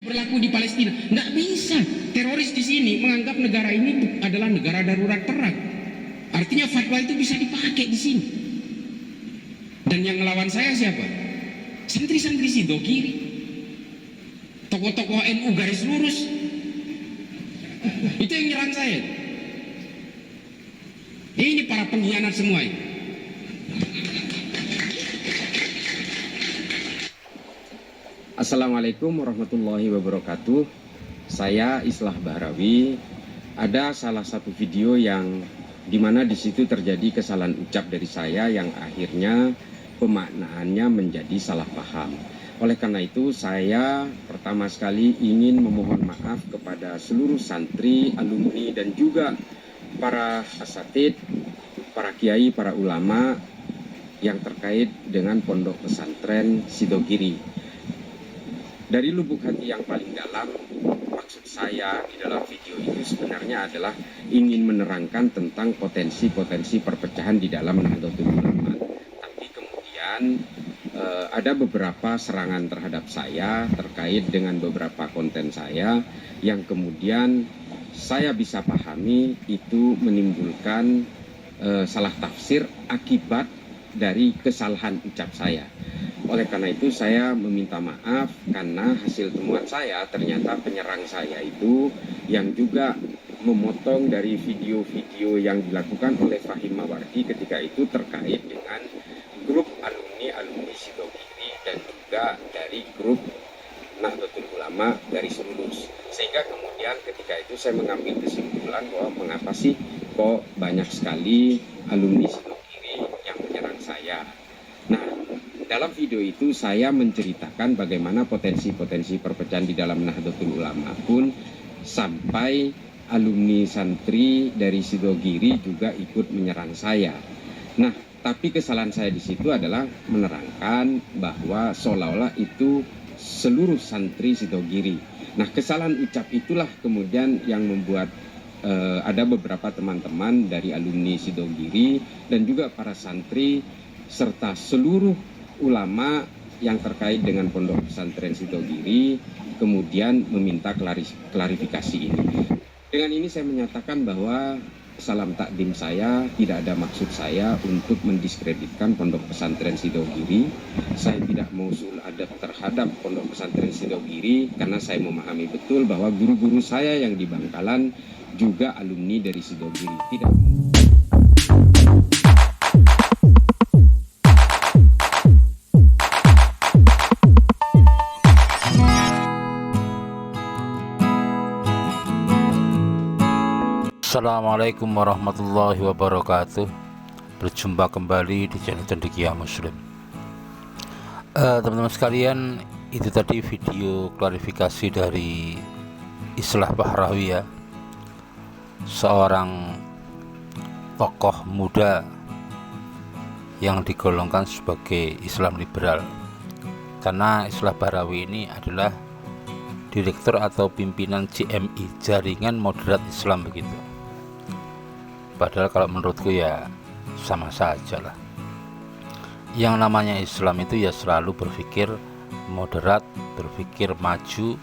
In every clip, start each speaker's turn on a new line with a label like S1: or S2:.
S1: berlaku di Palestina. Nggak bisa. Teroris di sini menganggap negara ini adalah negara darurat perang. Artinya fatwa itu bisa dipakai di sini. Dan yang melawan saya siapa? Santri-santri Sido kiri, tokoh-tokoh NU garis lurus. Itu yang nyerang saya. Ini para pengkhianat semua ini.
S2: Assalamualaikum warahmatullahi wabarakatuh. Saya Islah Bahrawi. Ada salah satu video yang dimana di situ terjadi kesalahan ucap dari saya yang akhirnya pemaknaannya menjadi salah paham. Oleh karena itu saya pertama sekali ingin memohon maaf kepada seluruh santri, alumni dan juga para asatid, para kiai, para ulama yang terkait dengan pondok pesantren Sidogiri. Dari lubuk hati yang paling dalam, maksud saya di dalam video itu sebenarnya adalah ingin menerangkan tentang potensi-potensi perpecahan di dalam Nahdlatul Ulama. Tapi kemudian ada beberapa serangan terhadap saya terkait dengan beberapa konten saya yang kemudian saya bisa pahami itu menimbulkan salah tafsir akibat dari kesalahan ucap saya. Oleh karena itu saya meminta maaf karena hasil temuan saya ternyata penyerang saya itu yang juga memotong dari video-video yang dilakukan oleh Fahim Mawardi ketika itu terkait dengan grup alumni Sidogiri dan juga dari grup Nahdlatul Ulama garis lurus. Sehingga kemudian ketika itu saya mengambil kesimpulan bahwa mengapa sih kok banyak sekali alumni Sidogiri yang menyerang saya. Nah, dalam video itu saya menceritakan bagaimana potensi-potensi perpecahan di dalam Nahdlatul Ulama pun sampai alumni santri dari Sidogiri juga ikut menyerang saya. Nah, tapi kesalahan saya di situ adalah menerangkan bahwa seolah-olah itu seluruh santri Sidogiri. Nah, kesalahan ucap itulah kemudian yang membuat ada beberapa teman-teman dari alumni Sidogiri dan juga para santri serta seluruh ulama yang terkait dengan pondok pesantren Sidogiri kemudian meminta klarifikasi ini. Dengan ini saya menyatakan bahwa salam takdim saya tidak ada maksud saya untuk mendiskreditkan pondok pesantren Sidogiri. Saya tidak mausul adab terhadap pondok pesantren Sidogiri karena saya memahami betul bahwa guru-guru saya yang di Bangkalan juga alumni dari Sidogiri. Tidak.
S3: Assalamualaikum warahmatullahi wabarakatuh. Berjumpa kembali di channel Cendekia Muslim. Teman-teman sekalian, itu tadi video klarifikasi dari Islah Bahrawi ya, seorang tokoh muda yang digolongkan sebagai Islam liberal. Karena Islah Bahrawi ini adalah direktur atau pimpinan JMI, Jaringan Moderat Islam begitu. Padahal kalau menurutku ya sama saja lah. Yang namanya Islam itu ya selalu berpikir moderat, berpikir maju,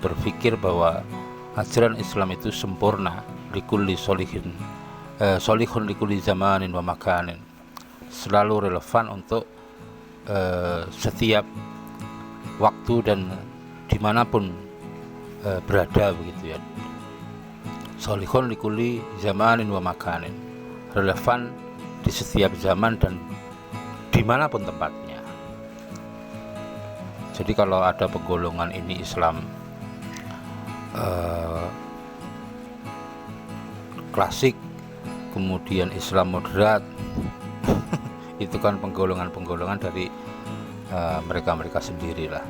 S3: berpikir bahwa ajaran Islam itu sempurna, likulli solihin, solihun likulli zamanin wa makanin, selalu relevan untuk setiap waktu dan dimanapun berada begitu ya. Solihun likuli zamanin wa makanin, relevan di setiap zaman dan dimanapun tempatnya. Jadi kalau ada penggolongan ini Islam klasik, kemudian Islam moderat, itu kan penggolongan-penggolongan dari mereka-mereka sendirilah.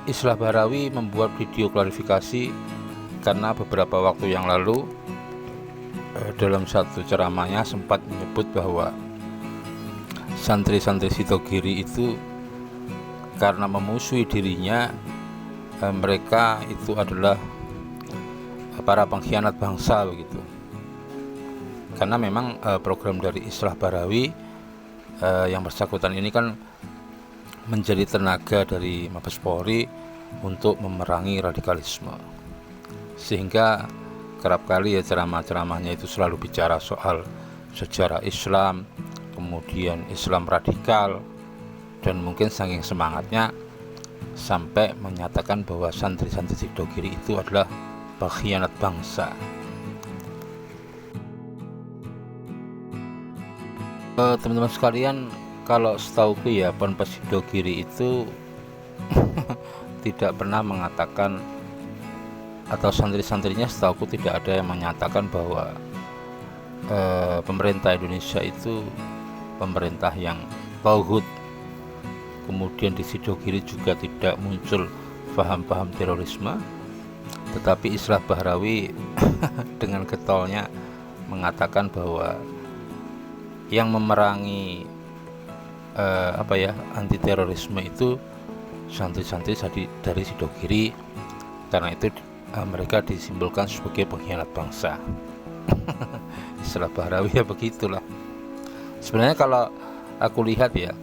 S3: Islah Bahrawi membuat video klarifikasi karena beberapa waktu yang lalu dalam satu ceramahnya sempat menyebut bahwa santri-santri Sidogiri itu karena memusuhi dirinya, mereka itu adalah para pengkhianat bangsa begitu. Karena memang program dari Islah Bahrawi yang bersangkutan ini kan menjadi tenaga dari Mabes Polri untuk memerangi radikalisme, sehingga kerap kali ya ceramah-ceramahnya itu selalu bicara soal sejarah Islam, kemudian Islam radikal, dan mungkin saking semangatnya sampai menyatakan bahwa santri-santri Sidogiri itu adalah pengkhianat bangsa. Teman-teman sekalian, kalau setauku ya Ponpes Sidogiri itu tidak pernah mengatakan, atau santri-santrinya setauku tidak ada yang menyatakan bahwa pemerintah Indonesia itu pemerintah yang tauhid. Kemudian di Sidogiri juga tidak muncul paham-paham terorisme, tetapi Islah Bahrawi dengan getolnya mengatakan bahwa yang memerangi anti terorisme itu santri-santri dari Sidogiri, karena itu mereka disimpulkan sebagai pengkhianat bangsa. Islah Bahrawi ya begitulah. Sebenarnya kalau aku lihat ya,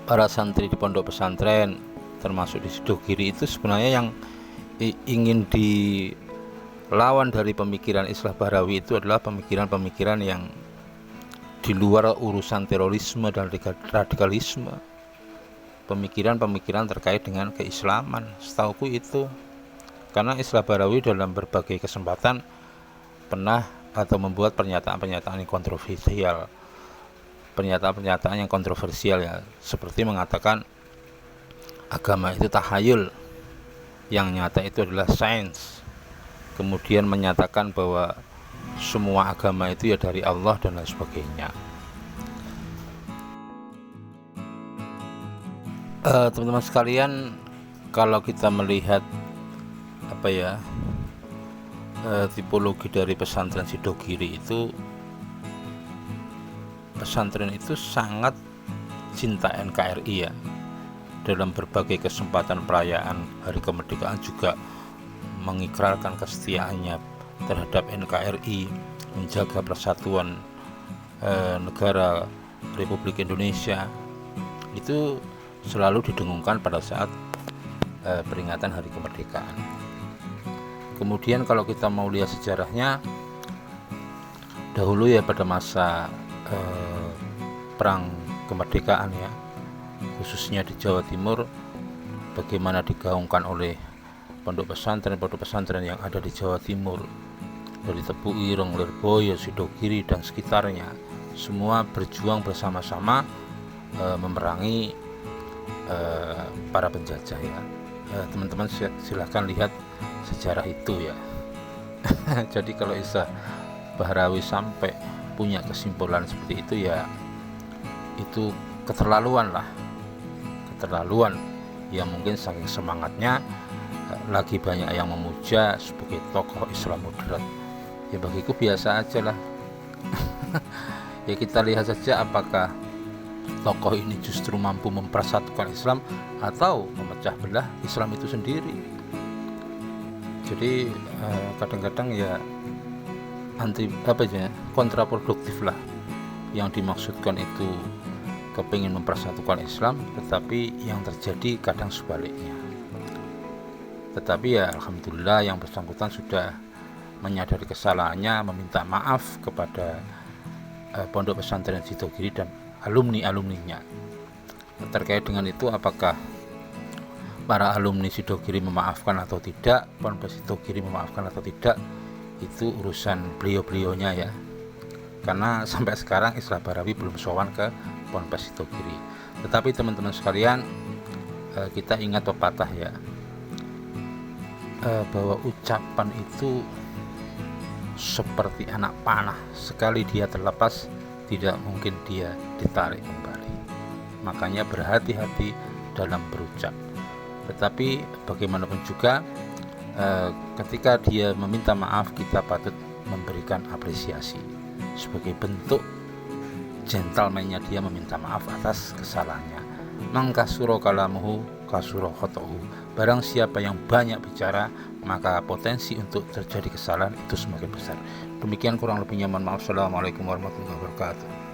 S3: para santri di pondok pesantren termasuk di Sidogiri itu sebenarnya yang ingin dilawan dari pemikiran Islah Bahrawi itu adalah pemikiran-pemikiran yang di luar urusan terorisme dan radikalisme, pemikiran-pemikiran terkait dengan keislaman. Setauku itu, karena Islah Bahrawi dalam berbagai kesempatan pernah atau membuat pernyataan-pernyataan yang kontroversial, pernyataan-pernyataan yang kontroversial ya, seperti mengatakan agama itu tahayul, yang nyata itu adalah sains. Kemudian menyatakan bahwa semua agama itu ya dari Allah dan lain sebagainya. Teman-teman sekalian, kalau kita melihat tipologi dari pesantren Sidogiri itu, pesantren itu sangat cinta NKRI ya. Dalam berbagai kesempatan perayaan Hari Kemerdekaan juga mengikrarkan kesetiaannya terhadap NKRI, menjaga persatuan negara Republik Indonesia. Itu selalu didengungkan pada saat peringatan Hari Kemerdekaan. Kemudian kalau kita mau lihat sejarahnya, dahulu ya pada masa perang kemerdekaan ya, khususnya di Jawa Timur, bagaimana digaungkan oleh pondok pesantren yang ada di Jawa Timur, dari Tebu Ireng, Lirboyo, Sidogiri dan sekitarnya, semua berjuang bersama-sama memerangi para penjajah ya. Teman-teman silahkan lihat sejarah itu ya. Jadi kalau Islah Bahrawi sampai punya kesimpulan seperti itu ya, itu keterlaluan yang mungkin saking semangatnya lagi banyak yang memuja sebagai tokoh Islam moderat. Ya bagiku biasa aja lah. Ya kita lihat saja apakah tokoh ini justru mampu mempersatukan Islam atau memecah belah Islam itu sendiri. Jadi kadang-kadang ya kontraproduktif lah. Yang dimaksudkan itu kepingin mempersatukan Islam, tetapi yang terjadi kadang sebaliknya. Tetapi ya alhamdulillah yang bersangkutan sudah menyadari kesalahannya, meminta maaf kepada pondok pesantren Sidogiri dan alumninya. Terkait dengan itu, apakah para alumni Sidogiri memaafkan atau tidak, pondok Sidogiri memaafkan atau tidak, itu urusan beliau-beliaunya ya. Karena sampai sekarang Islah Bahrawi belum sowan ke pondok Sidogiri. Tetapi teman-teman sekalian, kita ingat pepatah ya, bahwa ucapan itu seperti anak panah, sekali dia terlepas tidak mungkin dia ditarik kembali. Makanya berhati-hati dalam berucap. Tetapi bagaimanapun juga, ketika dia meminta maaf, kita patut memberikan apresiasi sebagai bentuk gentleman-nya dia meminta maaf atas kesalahannya. Mangkasuro kalamuhu kasuro khotohu. Barang siapa yang banyak bicara, maka potensi untuk terjadi kesalahan itu semakin besar. Demikian kurang lebihnya, mohon maaf. Assalamualaikum warahmatullahi wabarakatuh.